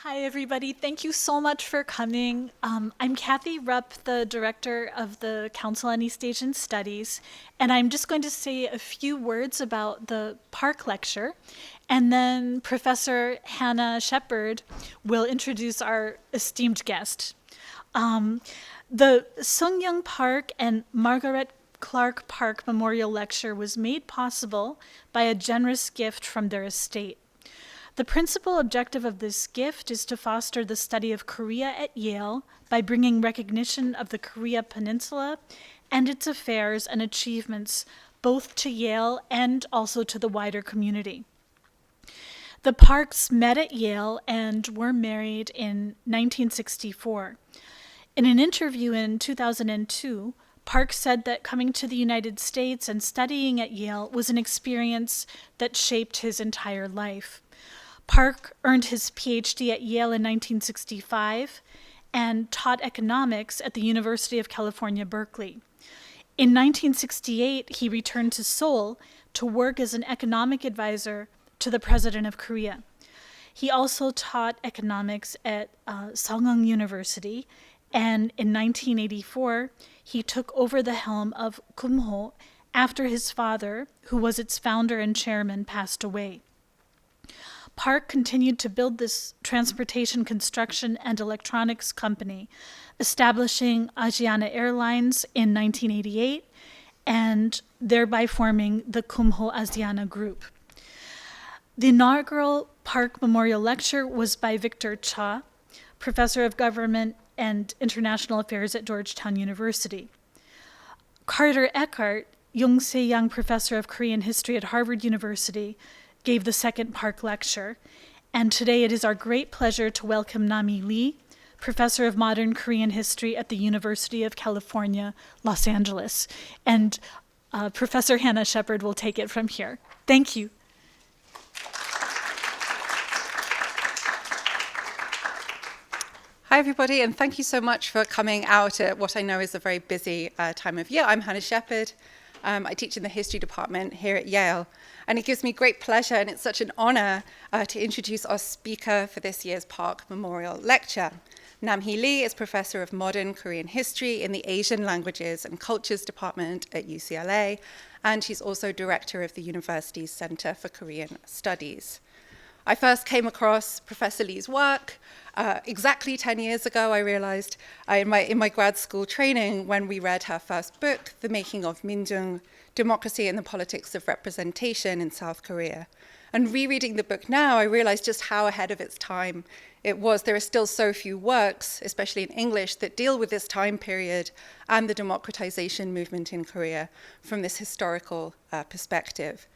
Hi, everybody. Thank you so much for coming. I'm Kathy Rupp, the director of the Council on East Asian Studies, and I'm just going to say a few words about the Park Lecture, and then Professor Hannah Shepard will introduce our esteemed guest. The Seong-Yawng Park and Marguerite Clark Park Memorial Lecture was made possible by a generous gift from their estate. The principal objective of this gift is to foster the study of Korea at Yale by bringing recognition of the Korea Peninsula and its affairs and achievements both to Yale and also to the wider community. The Parks met at Yale and were married in 1964. In an interview in 2002, Park said that coming to the United States and studying at Yale was an experience that shaped his entire life. Park earned his PhD at Yale in 1965 and taught economics at the University of California, Berkeley. In 1968, he returned to Seoul to work as an economic advisor to the President of Korea. He also taught economics at Seong-Yawng University, and in 1984, he took over the helm of Kumho after his father, who was its founder and chairman, passed away. Park continued to build this transportation, construction, and electronics company, establishing Asiana Airlines in 1988 and thereby forming the Kumho Asiana Group. The inaugural Park Memorial Lecture was by Victor Cha, professor of government and international affairs at Georgetown University. Carter Eckhart, Yonsei-Yang Professor of Korean History at Harvard University, gave the second Park Lecture, and today it is our great pleasure to welcome Namhee Lee, Professor of Modern Korean History at the University of California, Los Angeles. And Professor Hannah Shepard will take it from here. Thank you. Hi, everybody, and thank you so much for coming out at what I know is a very busy time of year. I'm Hannah Shepard. I teach in the history department here at Yale, and it gives me great pleasure and it's such an honor to introduce our speaker for this year's Park Memorial Lecture. Namhee Lee is Professor of Modern Korean History in the Asian Languages and Cultures Department at UCLA, and she's also Director of the university's Center for Korean Studies. I first came across Professor Lee's work exactly 10 years ago. I realized in my grad school training when we read her first book, The Making of Minjung, Democracy and the Politics of Representation in South Korea. And rereading the book now, I realized just how ahead of its time it was. There are still so few works, especially in English, that deal with this time period and the democratization movement in Korea from this historical perspective.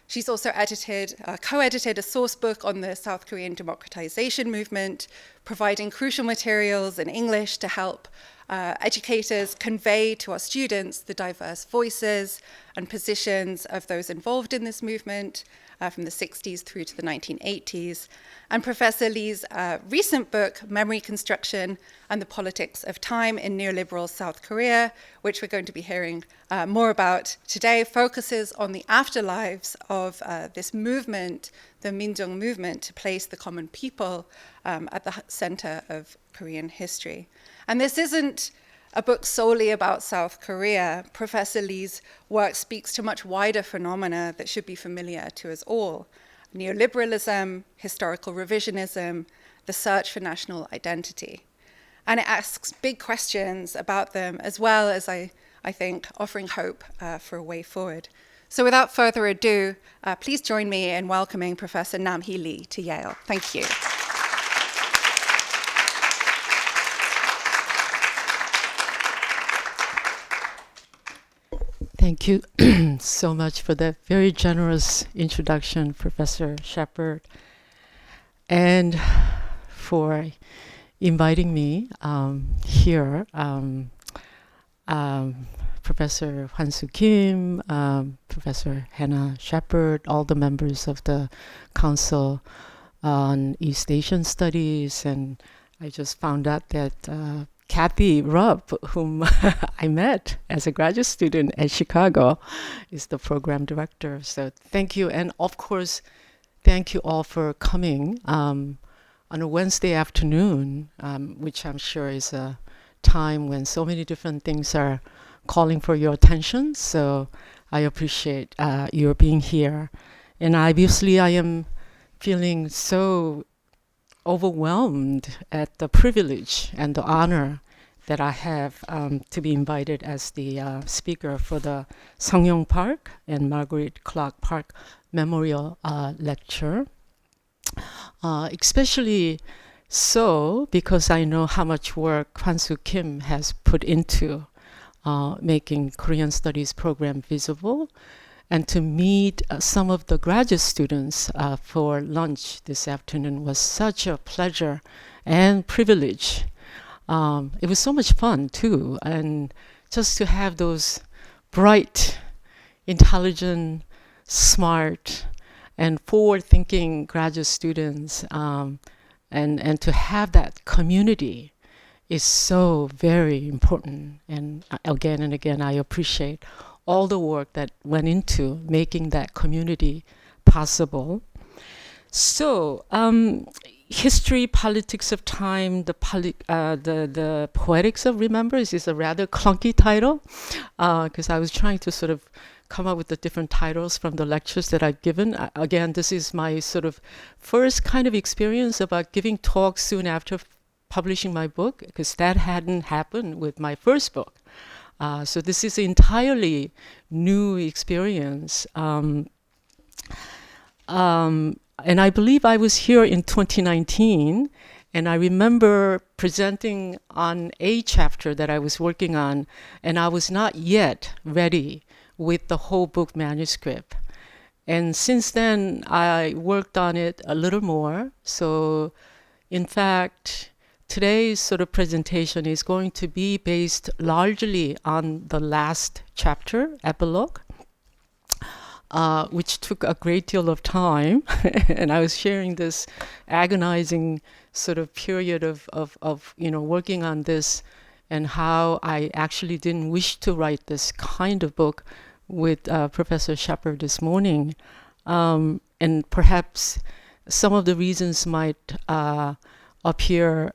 She's also co-edited a source book on the South Korean democratization movement, providing crucial materials in English to help educators convey to our students the diverse voices and positions of those involved in this movement from the 60s through to the 1980s. And Professor Lee's recent book, Memory Construction and the Politics of Time in Neoliberal South Korea, which we're going to be hearing more about today, focuses on the afterlives of this movement, the Minjung movement, to place the common people at the center of Korean history. And this isn't a book solely about South Korea. Professor Lee's work speaks to much wider phenomena that should be familiar to us all: neoliberalism, historical revisionism, the search for national identity. And it asks big questions about them, as well as, I think, offering hope for a way forward. So without further ado, please join me in welcoming Professor Namhee Lee to Yale. Thank you. Thank you so much for that very generous introduction, Professor Shepard, and for inviting me here. Professor Hwan-Soo Kim, Professor Hannah Shepard, all the members of the Council on East Asian Studies, and I just found out that Kathy Rupp, whom I met as a graduate student at Chicago, is the program director. So thank you. And of course, thank you all for coming. on a Wednesday afternoon, which I'm sure is a time when so many different things are calling for your attention. So I appreciate your being here. And obviously I am feeling so overwhelmed at the privilege and the honor that I have to be invited as the speaker for the Seong-Yawng Park and Marguerite Clark Park Memorial Lecture. Especially so because I know how much work Hwan-Soo Kim has put into making Korean Studies program visible, and to meet some of the graduate students for lunch this afternoon was such a pleasure and privilege. It was so much fun too, and just to have those bright, intelligent, smart, and forward-thinking graduate students, and to have that community is so very important. And again, I appreciate all the work that went into making that community possible. So, history, politics of time, the poetics of remembrance is a rather clunky title, because I was trying to sort of come up with the different titles from the lectures that I've given. Again, this is my sort of first kind of experience about giving talks soon after publishing my book, because that hadn't happened with my first book. So this is an entirely new experience. And I believe I was here in 2019, and I remember presenting on a chapter that I was working on, and I was not yet ready with the whole book manuscript. And since then, I worked on it a little more. So in fact, today's sort of presentation is going to be based largely on the last chapter, epilogue, which took a great deal of time. And I was sharing this agonizing sort of period of working on this, and how I actually didn't wish to write this kind of book with Professor Shepard this morning. And perhaps some of the reasons might appear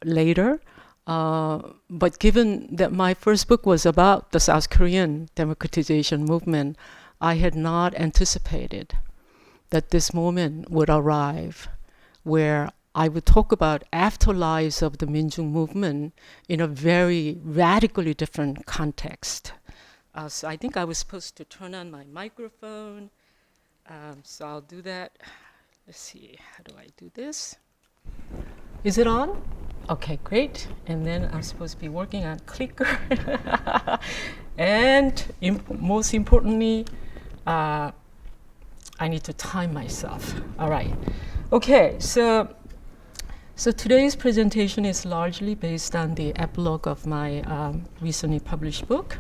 later. But given that my first book was about the South Korean democratization movement, I had not anticipated that this moment would arrive where I would talk about afterlives of the Minjung movement in a very radically different context. So I think I was supposed to turn on my microphone. So I'll do that. Let's see, how do I do this? Is it on? Okay, great. And then I'm supposed to be working on clicker. And most importantly, I need to time myself. All right. Okay, so today's presentation is largely based on the epilogue of my recently published book,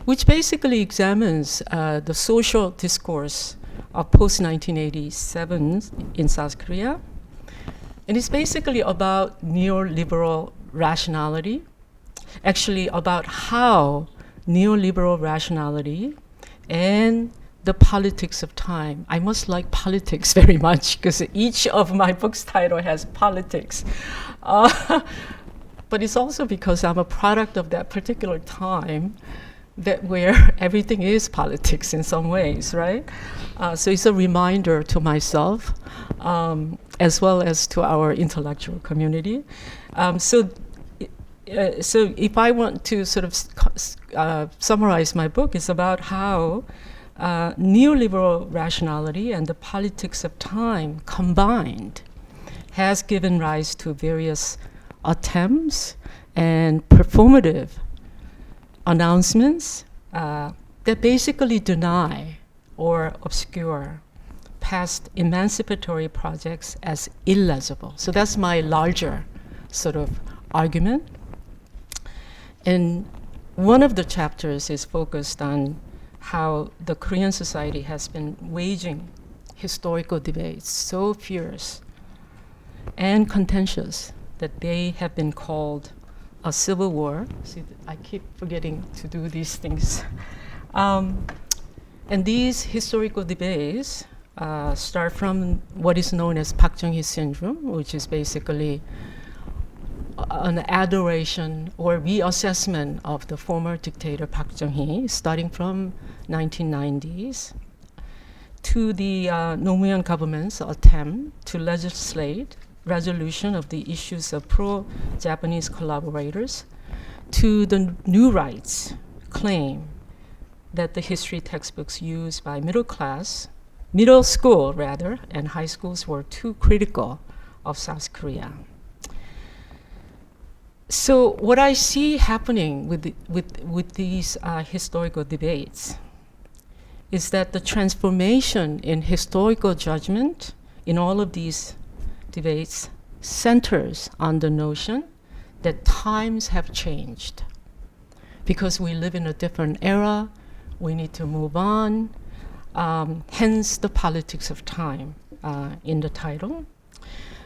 which basically examines the social discourse of post-1987 in South Korea. And it's basically about neoliberal rationality, actually about how neoliberal rationality and the politics of time. I must like politics very much because each of my book's title has politics. But it's also because I'm a product of that particular time that where everything is politics in some ways, right? So it's a reminder to myself, as well as to our intellectual community. So if I want to sort of summarize my book, it's about how neoliberal rationality and the politics of time combined has given rise to various attempts and performative announcements that basically deny or obscure past emancipatory projects as illegible. So that's my larger sort of argument. And one of the chapters is focused on how the Korean society has been waging historical debates so fierce and contentious that they have been called a civil war. See, I keep forgetting to do these things. And these historical debates start from what is known as Park Chung-hee syndrome, which is basically an adoration or reassessment of the former dictator Park Chung-hee, starting from 1990s, to the Nomu현 government's attempt to legislate resolution of the issues of pro-Japanese collaborators, to the new rights claim that the history textbooks used by middle school rather, and high schools were too critical of South Korea. So what I see happening with these historical debates is that the transformation in historical judgment in all of these debates centers on the notion that times have changed. Because we live in a different era, we need to move on, hence the politics of time in the title.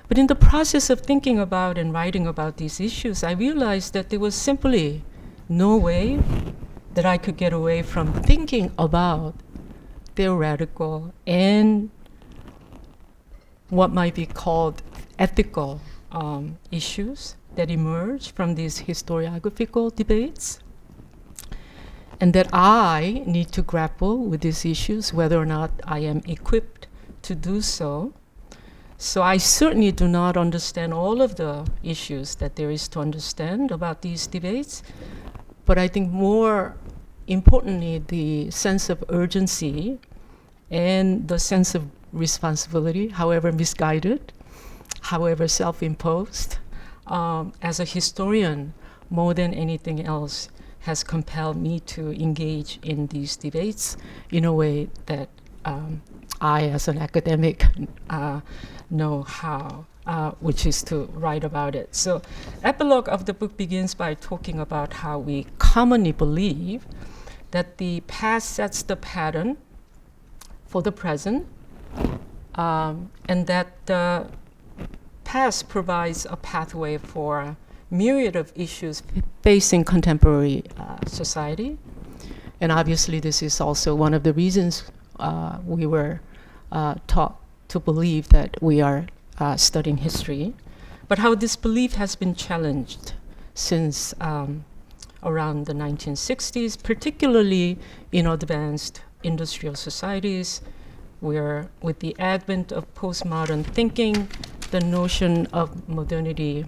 But in the process of thinking about and writing about these issues, I realized that there was simply no way that I could get away from thinking about theoretical and what might be called ethical issues that emerge from these historiographical debates, and that I need to grapple with these issues, whether or not I am equipped to do so. So I certainly do not understand all of the issues that there is to understand about these debates, but I think more importantly, the sense of urgency and the sense of responsibility, however misguided, however self-imposed, as a historian, more than anything else, has compelled me to engage in these debates in a way that I, as an academic, know how, which is to write about it. So, epilogue of the book begins by talking about how we commonly believe that the past sets the pattern for the present, and that the past provides a pathway for a myriad of issues facing contemporary society. And obviously this is also one of the reasons we were taught to believe that we are studying history, but how this belief has been challenged since around the 1960s, particularly in advanced industrial societies, where with the advent of postmodern thinking, the notion of modernity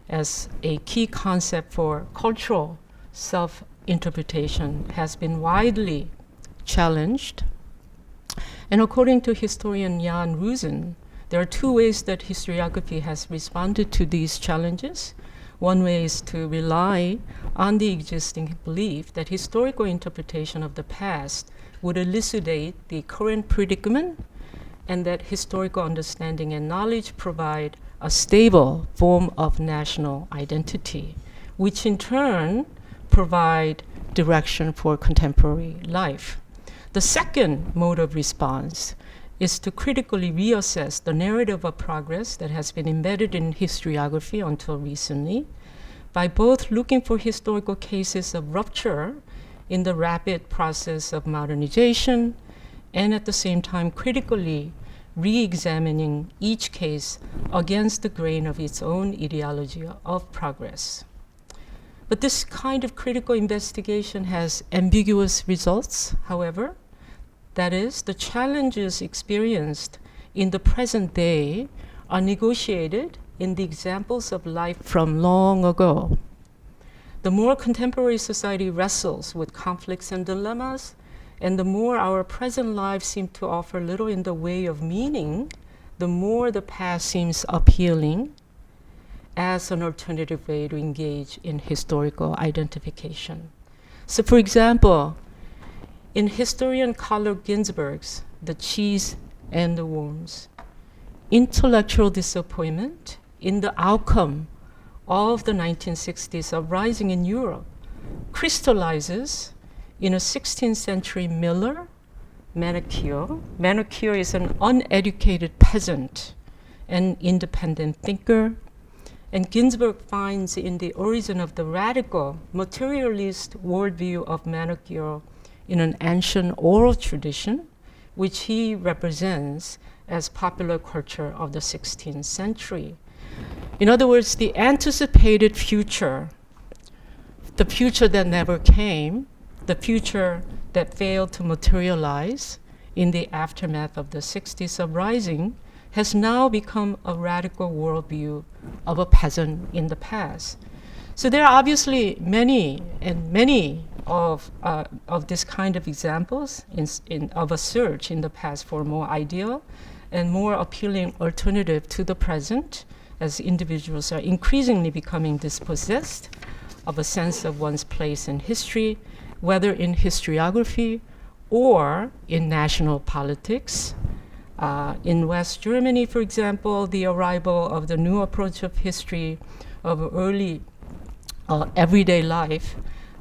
as a key concept for cultural self-interpretation has been widely challenged. And according to historian Jan Rusin, there are two ways that historiography has responded to these challenges. One way is to rely on the existing belief that historical interpretation of the past would elucidate the current predicament, and that historical understanding and knowledge provide a stable form of national identity, which in turn provide direction for contemporary life. The second mode of response is to critically reassess the narrative of progress that has been embedded in historiography until recently, by both looking for historical cases of rupture in the rapid process of modernization, and at the same time critically re-examining each case against the grain of its own ideology of progress. But this kind of critical investigation has ambiguous results, however. That is, the challenges experienced in the present day are negotiated in the examples of life from long ago. The more contemporary society wrestles with conflicts and dilemmas, and the more our present lives seem to offer little in the way of meaning, the more the past seems appealing as an alternative way to engage in historical identification. So for example, in historian Carlo Ginzburg's The Cheese and the Worms, intellectual disappointment in the outcome of the 1960s uprising in Europe crystallizes in a 16th century miller, Manicure. Manicure is an uneducated peasant, an independent thinker, and Ginsburg finds in the origin of the radical materialist worldview of Manicure in an ancient oral tradition, which he represents as popular culture of the 16th century. In other words, the anticipated future, the future that never came, the future that failed to materialize in the aftermath of the 60s uprising, has now become a radical worldview of a peasant in the past. So there are obviously many of this kind of examples of a search in the past for more ideal and more appealing alternative to the present, as individuals are increasingly becoming dispossessed of a sense of one's place in history, whether in historiography or in national politics. In West Germany, for example, the arrival of the new approach of history of early everyday life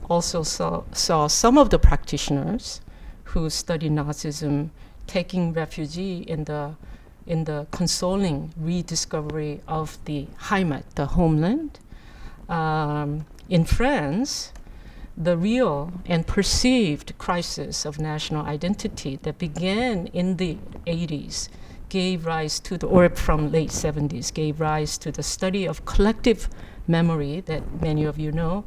also saw some of the practitioners who studied Nazism taking refuge in the consoling rediscovery of the Heimat, the homeland. In France, the real and perceived crisis of national identity that began in the 80s gave rise to or from late 70s, gave rise to the study of collective memory that many of you know.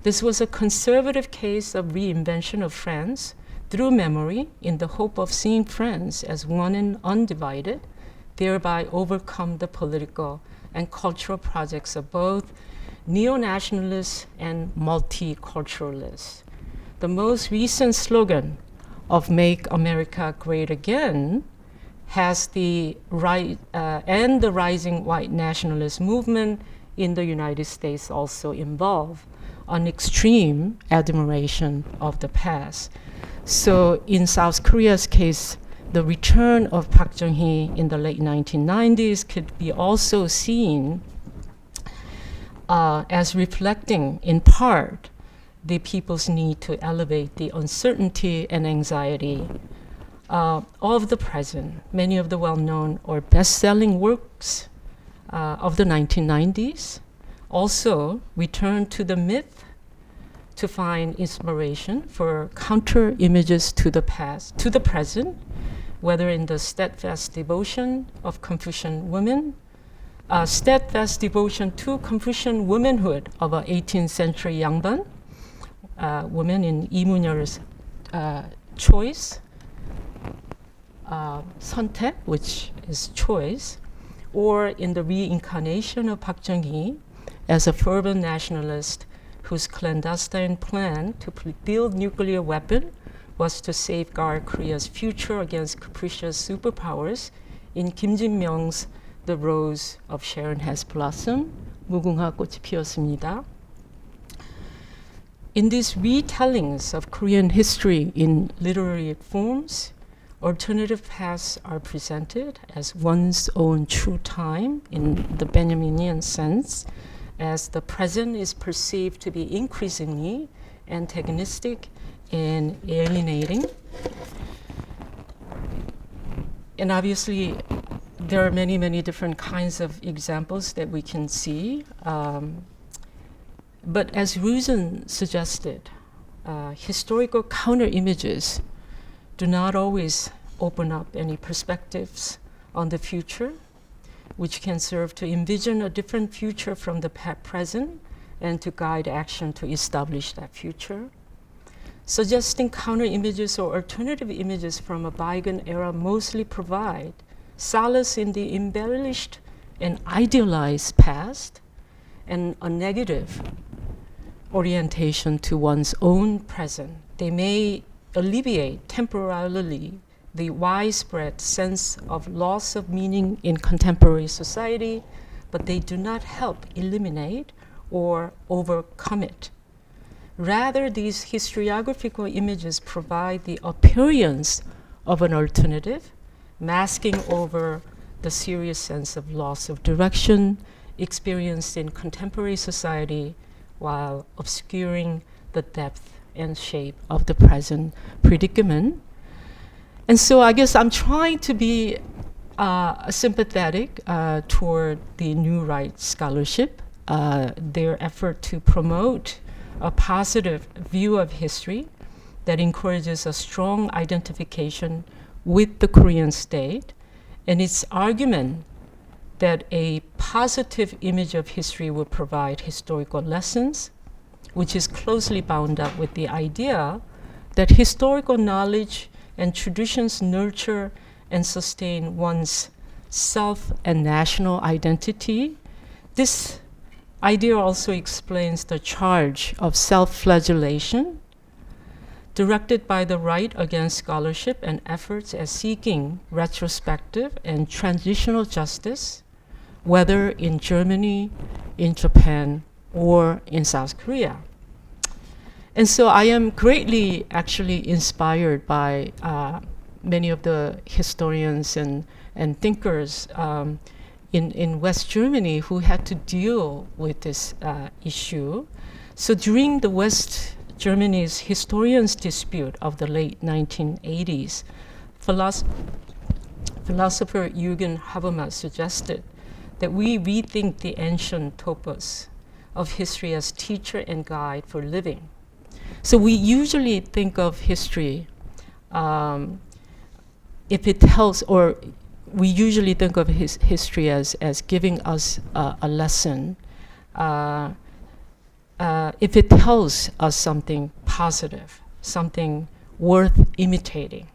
This was a conservative case of reinvention of France through memory in the hope of seeing France as one and undivided, thereby overcome the political and cultural projects of both neo-nationalists and multiculturalists. The most recent slogan of Make America Great Again has the and the rising white nationalist movement in the United States also involved an extreme admiration of the past. So in South Korea's case, the return of Park Chung-hee in the late 1990s could be also seen as reflecting, in part, the people's need to elevate the uncertainty and anxiety of the present. Many of the well-known or best-selling works of the 1990s also return to the myth to find inspiration for counter images to the past, to the present, whether in the steadfast devotion of Confucian women, steadfast devotion to Confucian womanhood of an 18th century Yangban, women in Lee Moo-nyeol's choice, 선택, which is choice, or in the reincarnation of Park Chung-hee as a fervent nationalist whose clandestine plan to build nuclear weapon was to safeguard Korea's future against capricious superpowers. In Kim Jin-myung's The Rose of Sharon Has Blossomed, 무궁화 꽃이 피었습니다. In these retellings of Korean history in literary forms, alternative paths are presented as one's own true time in the Benjaminian sense, as the present is perceived to be increasingly antagonistic and alienating. And obviously, there are many, many different kinds of examples that we can see. But as Rusin suggested, historical counter-images do not always open up any perspectives on the future, which can serve to envision a different future from the present and to guide action to establish that future. Suggesting counter-images or alternative images from a bygone era mostly provide solace in the embellished and idealized past and a negative orientation to one's own present. They may alleviate temporarily the widespread sense of loss of meaning in contemporary society, but they do not help eliminate or overcome it. Rather, these historiographical images provide the appearance of an alternative, masking over the serious sense of loss of direction experienced in contemporary society while obscuring the depth and shape of the present predicament. And so I guess I'm trying to be sympathetic toward the New Right scholarship, their effort to promote a positive view of history that encourages a strong identification with the Korean state, and its argument that a positive image of history will provide historical lessons, which is closely bound up with the idea that historical knowledge and traditions nurture and sustain one's self and national identity. This idea also explains the charge of self-flagellation directed by the right against scholarship and efforts at seeking retrospective and transitional justice, whether in Germany, in Japan, or in South Korea. And so I am greatly actually inspired by many of the historians and thinkers in West Germany who had to deal with this issue. So during the West Germany's historians' dispute of the late 1980s, philosopher Jürgen Habermas suggested that we rethink the ancient topos of history as teacher and guide for living. So we usually think of history if it tells, or we usually think of history as giving us a lesson if it tells us something positive, something worth imitating,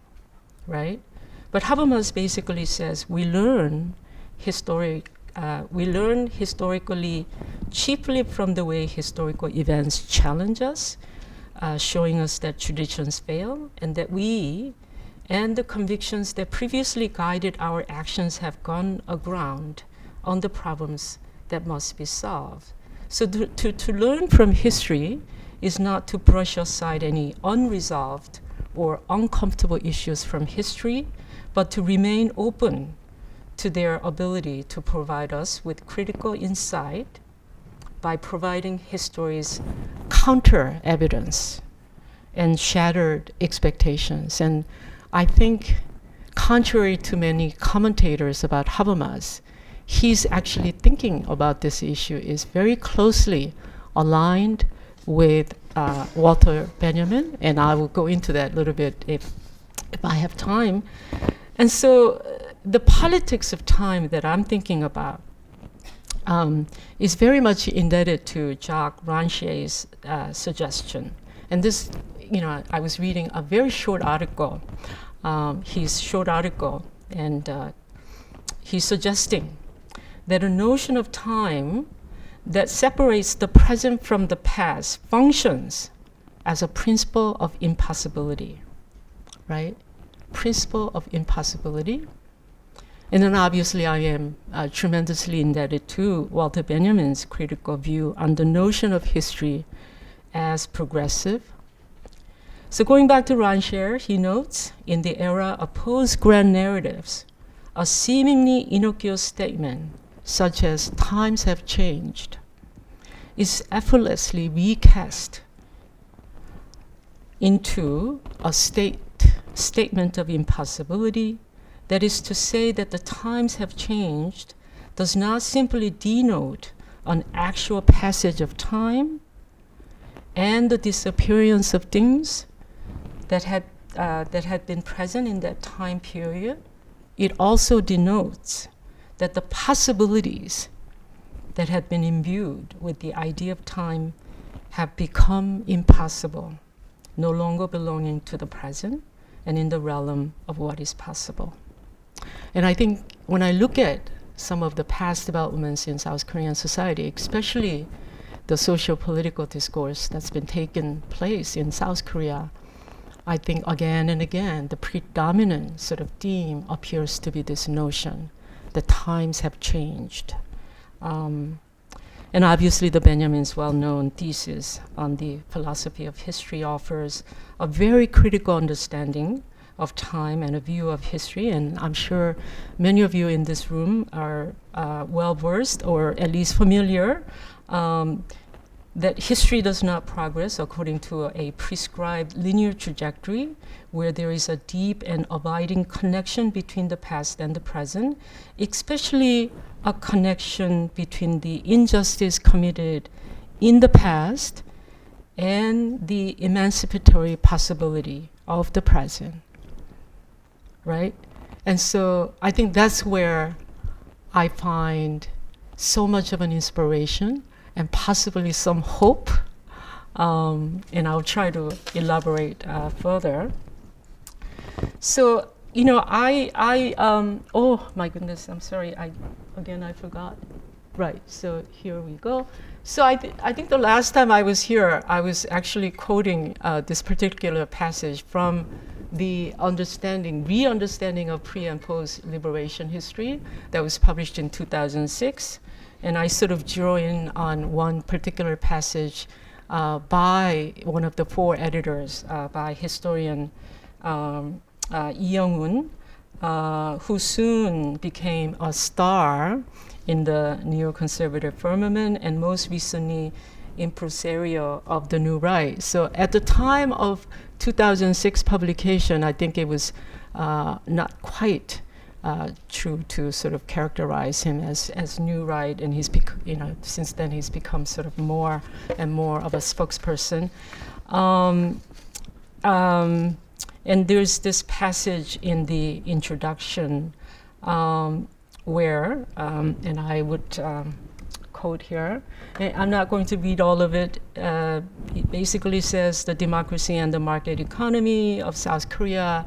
right? But Habermas basically says we learn historically chiefly from the way historical events challenge us, showing us that traditions fail and that we and the convictions that previously guided our actions have gone aground on the problems that must be solved. So to learn from history is not to brush aside any unresolved or uncomfortable issues from history, but to remain open to their ability to provide us with critical insight by providing history's counter evidence and shattered expectations. And I think, contrary to many commentators about Habermas, he's actually thinking about this issue is very closely aligned with Walter Benjamin, and I will go into that a little bit if I have time. And so the politics of time that I'm thinking about is very much indebted to Jacques Ranché's suggestion. And this, I was reading a very short article, and he's suggesting that a notion of time that separates the present from the past functions as a principle of impossibility, right? Principle of impossibility. And then obviously I am tremendously indebted to Walter Benjamin's critical view on the notion of history as progressive. So going back to Rancière, he notes, in the era of post-grand narratives, a seemingly innocuous statement, such as times have changed, is effortlessly recast into a statement of impossibility. That is to say that the times have changed does not simply denote an actual passage of time and the disappearance of things that had been present in that time period. It also denotes that the possibilities that had been imbued with the idea of time have become impossible, no longer belonging to the present and in the realm of what is possible. And I think when I look at some of the past developments in South Korean society, especially the socio-political discourse that's been taking place in South Korea, I think again and again the predominant sort of theme appears to be this notion that times have changed. And obviously the Benjamin's well-known thesis on the philosophy of history offers a very critical understanding of time and a view of history. And I'm sure many of you in this room are well-versed or at least familiar that history does not progress according to a prescribed linear trajectory where there is a deep and abiding connection between the past and the present, especially a connection between the injustice committed in the past and the emancipatory possibility of the present. right? And so I think that's where I find so much of an inspiration and possibly some hope. And I'll try to elaborate further. So, you know, oh my goodness, I'm sorry, I forgot. Right, so here we go. So I think the last time I was here, I was actually quoting this particular passage from the re-understanding of pre and post liberation history that was published in 2006. And I sort of drew in on one particular passage by one of the four editors, by historian Lee who soon became a star in the neoconservative firmament and most recently impresario of the New Right. So at the time of 2006 publication, I think it was not quite true to sort of characterize him as New Right, and since then he's become sort of more and more of a spokesperson. And there's this passage in the introduction where, and I would quote here, and I'm not going to read all of it. It basically says the democracy and the market economy of South Korea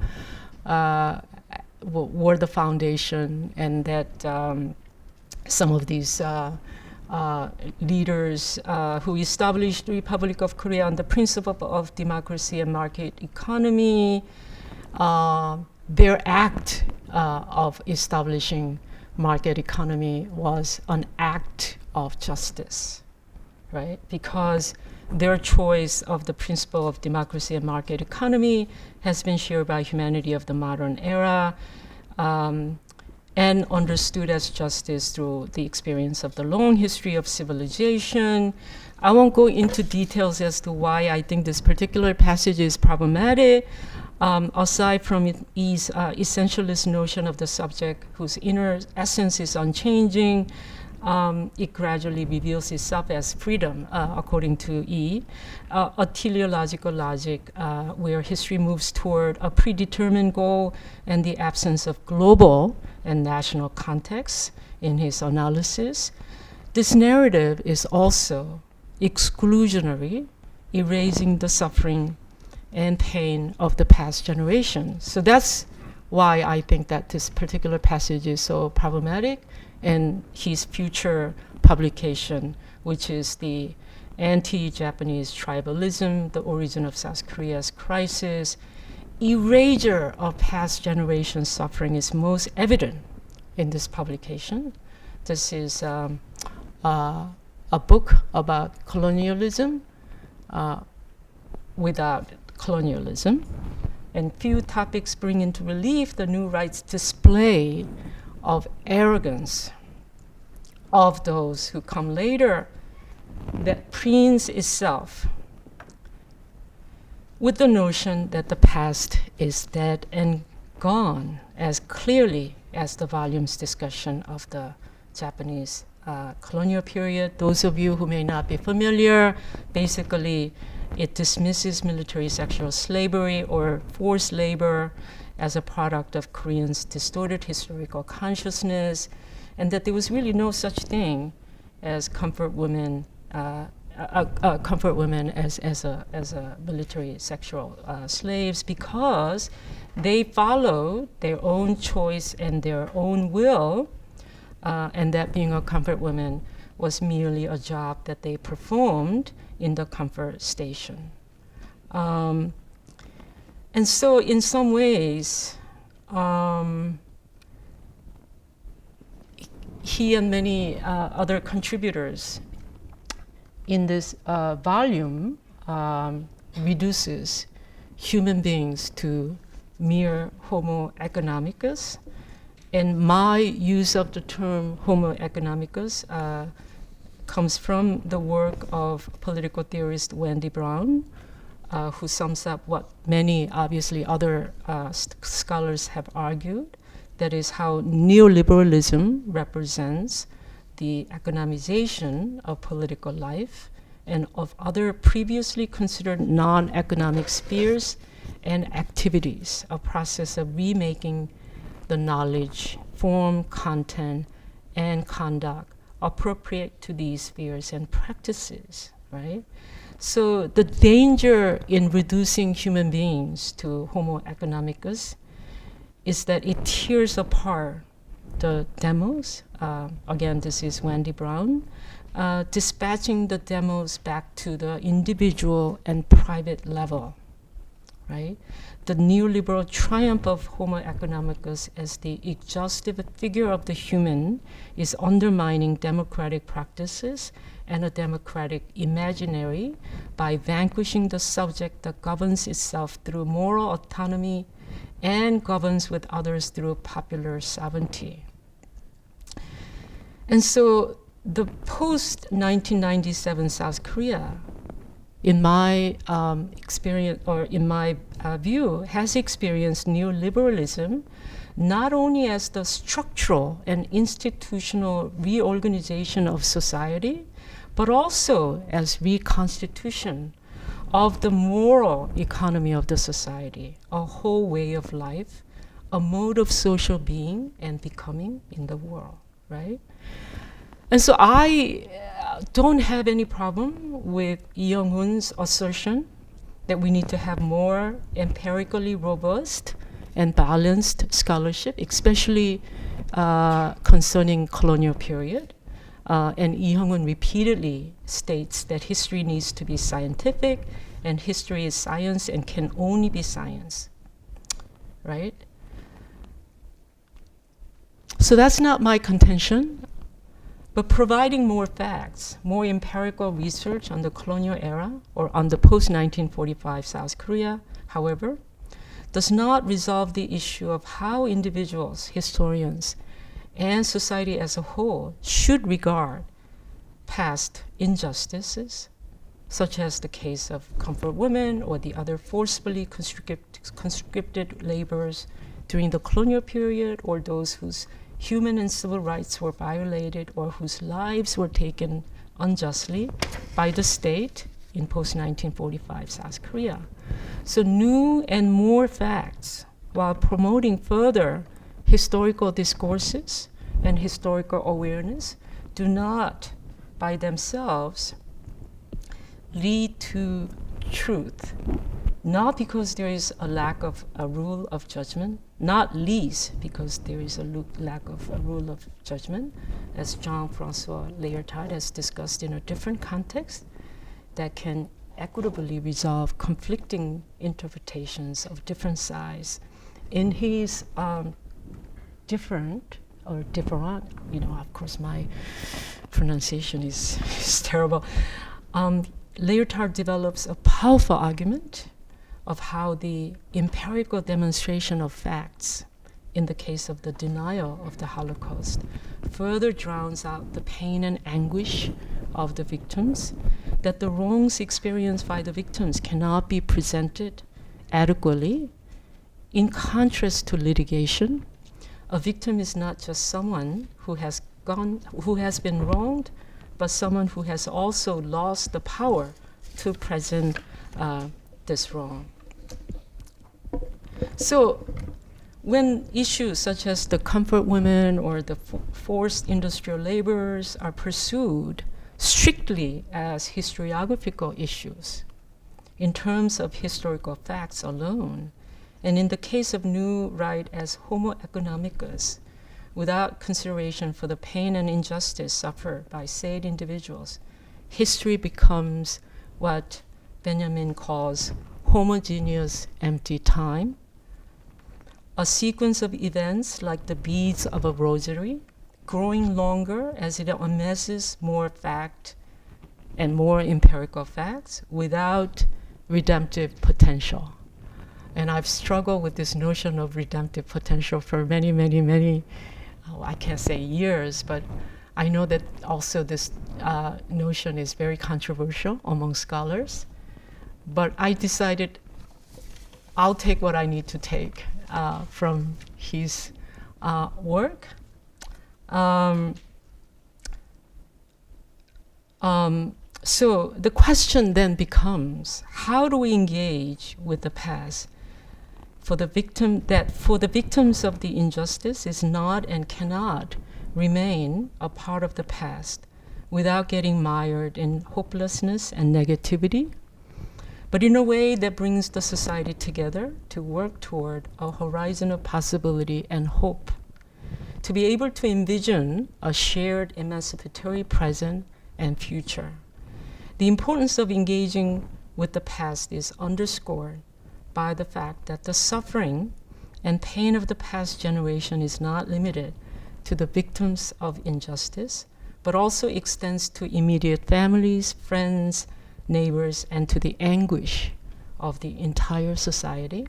were the foundation, and that some of these leaders who established the Republic of Korea on the principle of democracy and market economy, their act of establishing market economy was an act of justice, right? Because their choice of the principle of democracy and market economy has been shared by humanity of the modern era, and understood as justice through the experience of the long history of civilization. I won't go into details as to why I think this particular passage is problematic, aside from its essentialist notion of the subject whose inner essence is unchanging. It gradually reveals itself as freedom, according to E, a teleological logic where history moves toward a predetermined goal and the absence of global and national context in his analysis. This narrative is also exclusionary, erasing the suffering and pain of the past generation. So that's why I think that this particular passage is so problematic, and his future publication, which is the Anti-Japanese Tribalism, the Origin of South Korea's Crisis, erasure of past generations' suffering is most evident in this publication. This is a book about colonialism without colonialism, and few topics bring into relief the New Right's display of arrogance of those who come later that preens itself with the notion that the past is dead and gone, as clearly as the volume's discussion of the Japanese colonial period. Those of you who may not be familiar, basically it dismisses military sexual slavery or forced labor as a product of Koreans' distorted historical consciousness, and that there was really no such thing as comfort women as a military sexual slaves, because they followed their own choice and their own will, and that being a comfort woman was merely a job that they performed in the comfort station. And so in some ways, he and many other contributors in this volume reduces human beings to mere Homo economicus. And my use of the term Homo economicus comes from the work of political theorist Wendy Brown, who sums up what many, obviously, other scholars have argued. That is how neoliberalism represents the economization of political life and of other previously considered non-economic spheres and activities, a process of remaking the knowledge, form, content, and conduct appropriate to these spheres and practices, right? So the danger in reducing human beings to Homo economicus is that it tears apart the demos. Again, this is Wendy Brown, dispatching the demos back to the individual and private level, right? The neoliberal triumph of Homo economicus as the exhaustive figure of the human is undermining democratic practices and a democratic imaginary by vanquishing the subject that governs itself through moral autonomy and governs with others through popular sovereignty. And so the post-1997 South Korea, in my experience, or in my view, has experienced neoliberalism not only as the structural and institutional reorganization of society, but also as reconstitution of the moral economy of the society, a whole way of life, a mode of social being and becoming in the world, right? And so I don't have any problem with Lee Young-hoon's assertion that we need to have more empirically robust and balanced scholarship, especially concerning colonial period. And Lee Young-hoon repeatedly states that history needs to be scientific, and history is science and can only be science, right? So that's not my contention. But providing more facts, more empirical research on the colonial era or on the post-1945 South Korea, however, does not resolve the issue of how individuals, historians, and society as a whole should regard past injustices, such as the case of comfort women or the other forcibly conscripted laborers during the colonial period, or those whose human and civil rights were violated or whose lives were taken unjustly by the state in post-1945 South Korea. So new and more facts, while promoting further historical discourses and historical awareness, do not by themselves lead to truth, not because there is a lack of a rule of judgment, not least because there is a lack of a rule of judgment, as Jean-Francois Lyotard has discussed in a different context, that can equitably resolve conflicting interpretations of different sides. In his different, of course my pronunciation is terrible. Lyotard develops a powerful argument of how the empirical demonstration of facts in the case of the denial of the Holocaust further drowns out the pain and anguish of the victims, that the wrongs experienced by the victims cannot be presented adequately. In contrast to litigation, a victim is not just someone who has been wronged, but someone who has also lost the power to present this wrong. So when issues such as the comfort women or the forced industrial laborers are pursued strictly as historiographical issues in terms of historical facts alone, and in the case of new right as Homo economicus, without consideration for the pain and injustice suffered by said individuals, history becomes what Benjamin calls homogeneous empty time, a sequence of events like the beads of a rosary, growing longer as it amases more fact and more empirical facts without redemptive potential. And I've struggled with this notion of redemptive potential for many, I can't say years, but I know that also this notion is very controversial among scholars. But I decided I'll take what I need to take from his work. So the question then becomes, how do we engage with the past for the victims of the injustice is not and cannot remain a part of the past without getting mired in hopelessness and negativity, but in a way that brings the society together to work toward a horizon of possibility and hope, to be able to envision a shared emancipatory present and future. The importance of engaging with the past is underscored by the fact that the suffering and pain of the past generation is not limited to the victims of injustice, but also extends to immediate families, friends, neighbors, and to the anguish of the entire society.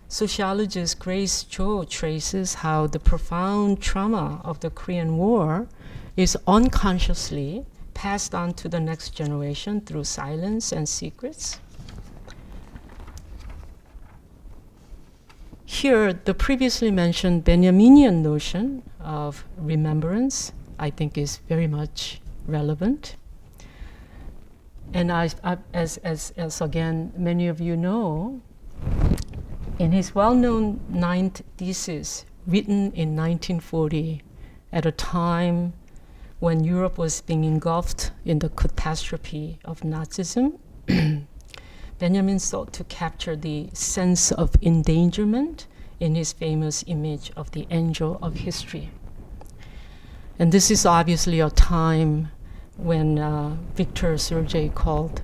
Sociologist Grace Cho traces how the profound trauma of the Korean War is unconsciously passed on to the next generation through silence and secrets. Here, the previously mentioned Benjaminian notion of remembrance, I think, is very much relevant. And as again, many of you know, in his well-known ninth thesis, written in 1940, at a time when Europe was being engulfed in the catastrophe of Nazism, Benjamin sought to capture the sense of endangerment in his famous image of the angel of history. And this is obviously a time when Victor Sergei called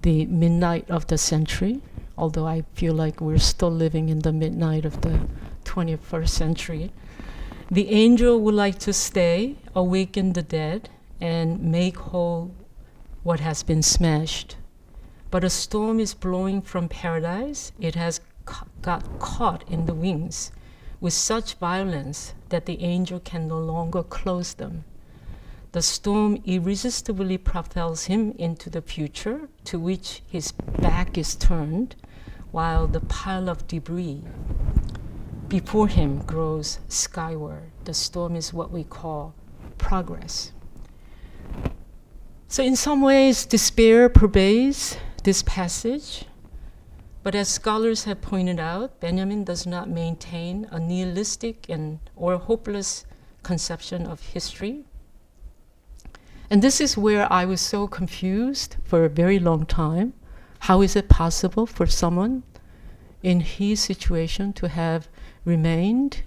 the midnight of the century, although I feel like we're still living in the midnight of the 21st century. The angel would like to stay, awaken the dead, and make whole what has been smashed. But a storm is blowing from paradise. It has got caught in the wings with such violence that the angel can no longer close them. The storm irresistibly propels him into the future, to which his back is turned, while the pile of debris before him grows skyward. The storm is what we call progress. So in some ways, despair pervades this passage, but as scholars have pointed out, Benjamin does not maintain a nihilistic or hopeless conception of history. And this is where I was so confused for a very long time. How is it possible for someone in his situation to have remained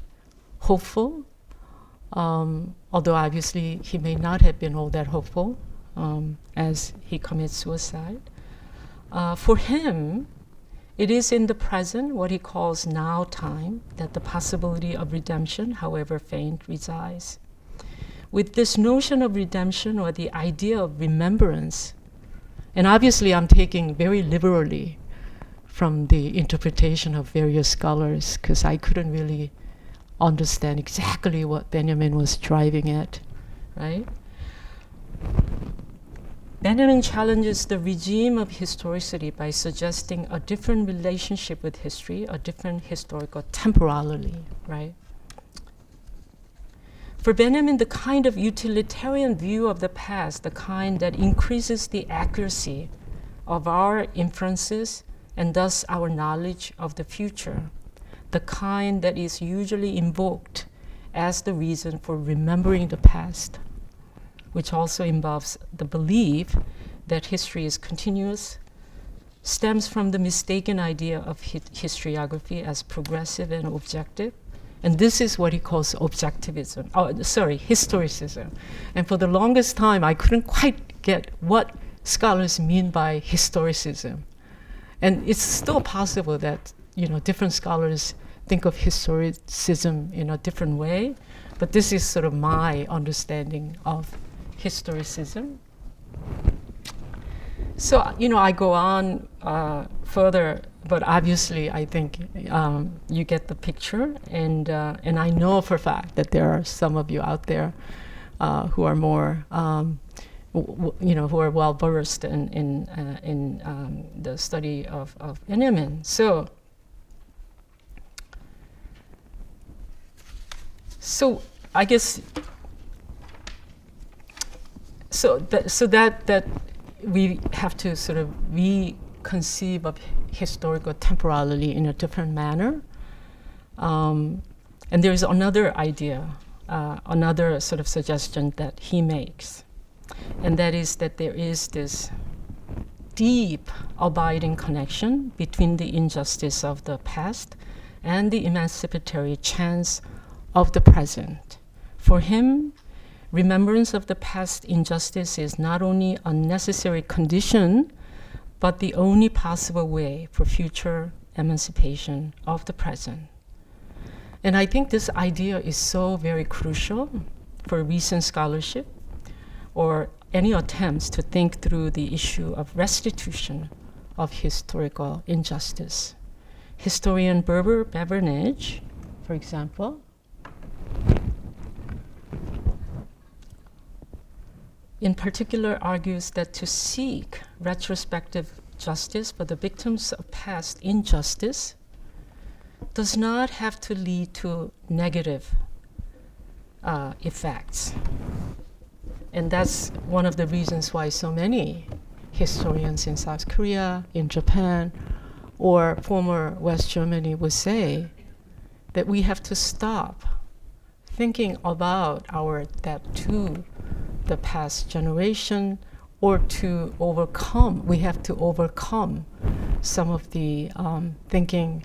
hopeful, although obviously he may not have been all that hopeful as he commits suicide. For him, it is in the present, what he calls now time, that the possibility of redemption, however faint, resides. With this notion of redemption, or the idea of remembrance, and obviously I'm taking very liberally from the interpretation of various scholars, because I couldn't really understand exactly what Benjamin was driving at, right? Benjamin challenges the regime of historicity by suggesting a different relationship with history, a different historical temporality, right? For Benjamin, the kind of utilitarian view of the past, the kind that increases the accuracy of our inferences and thus our knowledge of the future, the kind that is usually invoked as the reason for remembering the past, which also involves the belief that history is continuous, stems from the mistaken idea of historiography as progressive and objective. And this is what he calls historicism. And for the longest time, I couldn't quite get what scholars mean by historicism. And it's still possible that, different scholars think of historicism in a different way, but this is sort of my understanding of historicism. So, I go on further, but obviously I think you get the picture, and I know for a fact that there are some of you out there who are more, who are well versed in the study of Benjamin. So I guess that we have to sort of reconceive of historical temporality in a different manner. And there's another idea, another sort of suggestion that he makes, and that is that there is this deep, abiding connection between the injustice of the past and the emancipatory chance of the present. For him, remembrance of the past injustice is not only a necessary condition, but the only possible way for future emancipation of the present. And I think this idea is so very crucial for recent scholarship or any attempts to think through the issue of restitution of historical injustice. Historian Berber Beveridge, for example, in particular argues that to seek retrospective justice for the victims of past injustice does not have to lead to negative effects. And that's one of the reasons why so many historians in South Korea, in Japan, or former West Germany would say that we have to stop thinking about our debt to the past generation, or to overcome, we have to overcome some of the thinking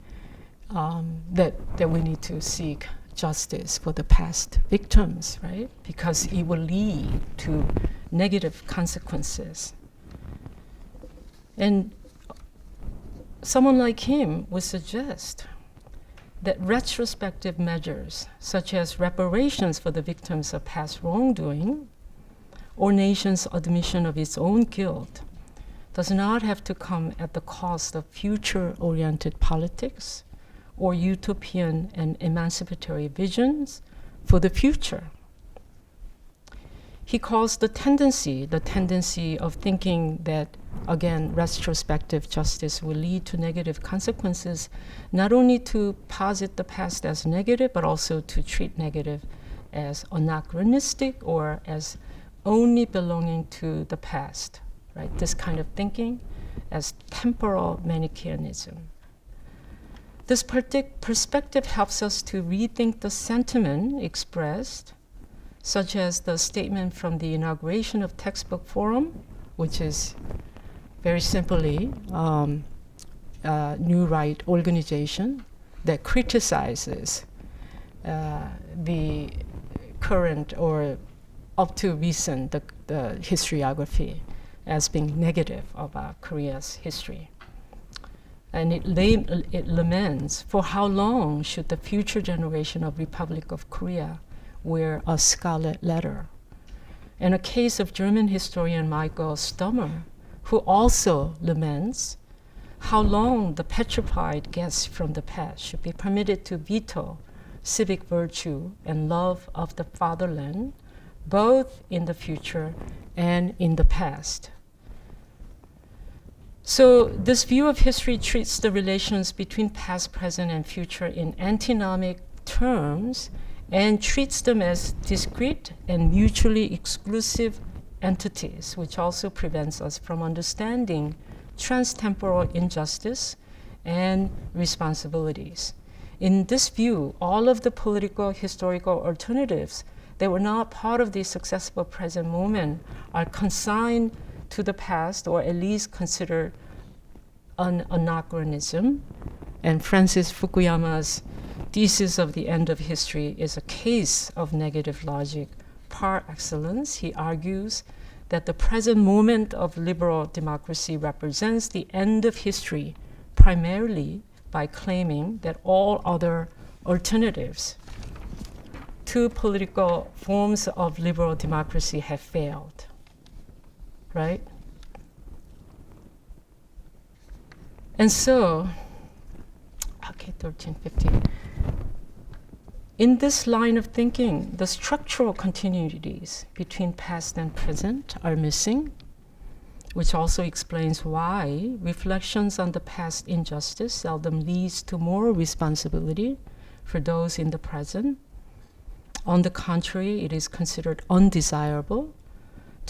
that we need to seek justice for the past victims, right? Because it will lead to negative consequences. And someone like him would suggest that retrospective measures, such as reparations for the victims of past wrongdoing, or nation's admission of its own guilt, does not have to come at the cost of future-oriented politics or utopian and emancipatory visions for the future. He calls the tendency of thinking that, again, retrospective justice will lead to negative consequences, not only to posit the past as negative, but also to treat negative as anachronistic or as only belonging to the past, right? This kind of thinking as temporal Manichaeanism. This perspective helps us to rethink the sentiment expressed, such as the statement from the inauguration of Textbook Forum, which is very simply a new right organization that criticizes the current or up to recent the historiography as being negative about Korea's history. And it laments, for how long should the future generation of Republic of Korea wear a scarlet letter? And a case of German historian Michael Stummer, who also laments how long the petrified guests from the past should be permitted to veto civic virtue and love of the fatherland, both in the future and in the past. So this view of history treats the relations between past, present, and future in antinomic terms and treats them as discrete and mutually exclusive entities, which also prevents us from understanding transtemporal injustice and responsibilities. In this view, all of the political historical alternatives that were not part of the successful present moment are consigned to the past, or at least considered an anachronism. And Francis Fukuyama's thesis of the end of history is a case of negative logic par excellence. He argues that the present moment of liberal democracy represents the end of history, primarily by claiming that all other alternatives to political forms of liberal democracy have failed, right? And so, okay, 1350. In this line of thinking, the structural continuities between past and present are missing, which also explains why reflections on the past injustice seldom leads to moral responsibility for those in the present. On the contrary, it is considered undesirable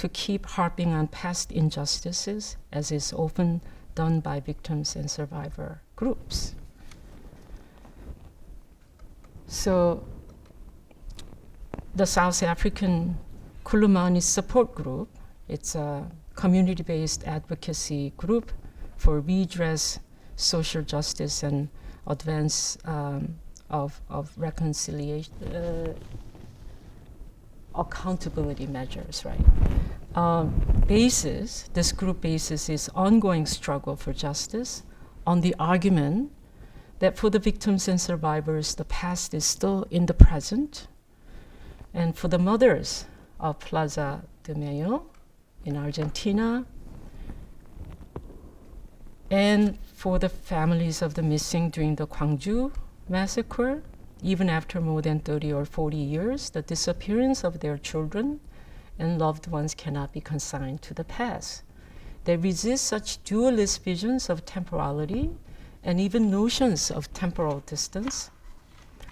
to keep harping on past injustices, as is often done by victims and survivor groups. So the South African Khulumani Support Group, it's a community-based advocacy group for redress, social justice, and advance of reconciliation, accountability measures, right? This group basis is ongoing struggle for justice on the argument that for the victims and survivors, the past is still in the present. And for the mothers of Plaza de Mayo in Argentina, and for the families of the missing during the Gwangju massacre, even after more than 30 or 40 years, the disappearance of their children and loved ones cannot be consigned to the past. They resist such dualist visions of temporality and even notions of temporal distance.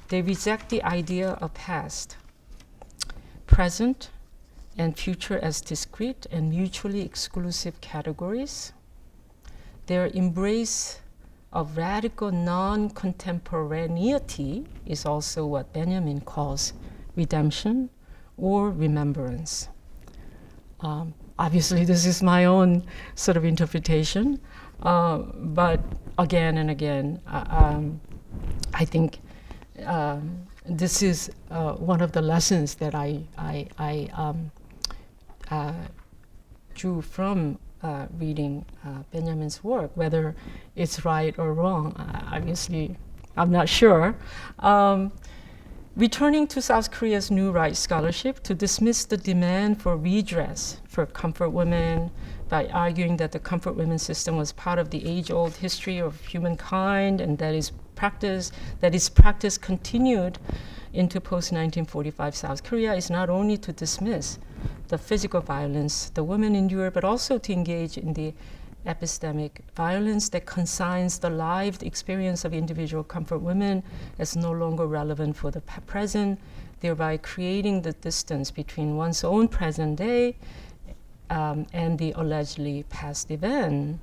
They reject the idea of past, present, and future as discrete and mutually exclusive categories. Their embrace of radical non-contemporaneity is also what Benjamin calls redemption or remembrance. Obviously, this is my own sort of interpretation, but again and again, I think this is one of the lessons that I drew from reading Benjamin's work. Whether it's right or wrong, obviously, I'm not sure. Returning to South Korea's New Right scholarship to dismiss the demand for redress for comfort women by arguing that the comfort women system was part of the age-old history of humankind and that its practice continued into post-1945 South Korea is not only to dismiss the physical violence the women endure, but also to engage in the epistemic violence that consigns the lived experience of individual comfort women as no longer relevant for the present, thereby creating the distance between one's own present day and the allegedly past event.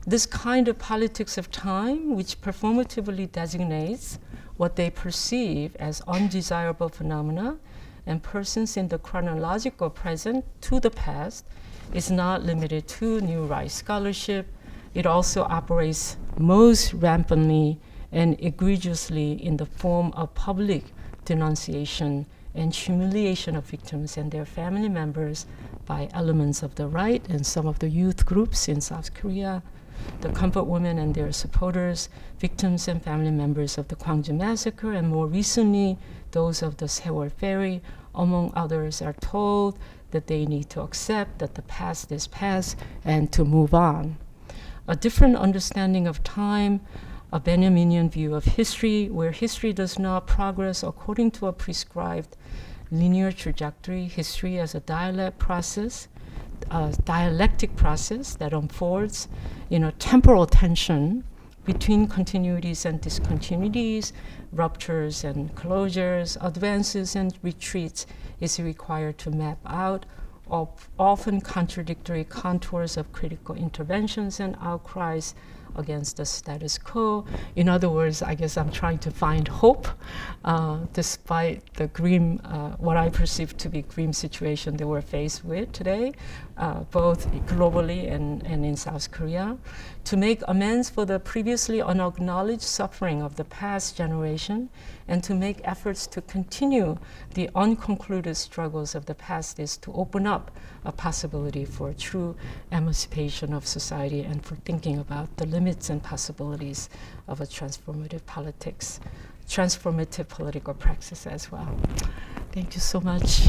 This kind of politics of time, which performatively designates what they perceive as undesirable phenomena and persons in the chronological present to the past, is not limited to New Right scholarship. It also operates most rampantly and egregiously in the form of public denunciation and humiliation of victims and their family members by elements of the right and some of the youth groups in South Korea, the comfort women and their supporters, victims and family members of the Gwangju massacre, and more recently, those of the Sewol Ferry, among others, are told that they need to accept that the past is past and to move on. A different understanding of time, a Benjaminian view of history, where history does not progress according to a prescribed linear trajectory, history as a dialectic process that unfolds in a temporal tension between continuities and discontinuities, ruptures and closures, advances and retreats, is required to map out often contradictory contours of critical interventions and outcries against the status quo. In other words, I guess I'm trying to find hope despite the grim, what I perceive to be grim situation that we're faced with today, both globally and in South Korea, to make amends for the previously unacknowledged suffering of the past generation, and to make efforts to continue the unconcluded struggles of the past is to open up a possibility for true emancipation of society and for thinking about the limits and possibilities of a transformative political praxis as well. Thank you so much.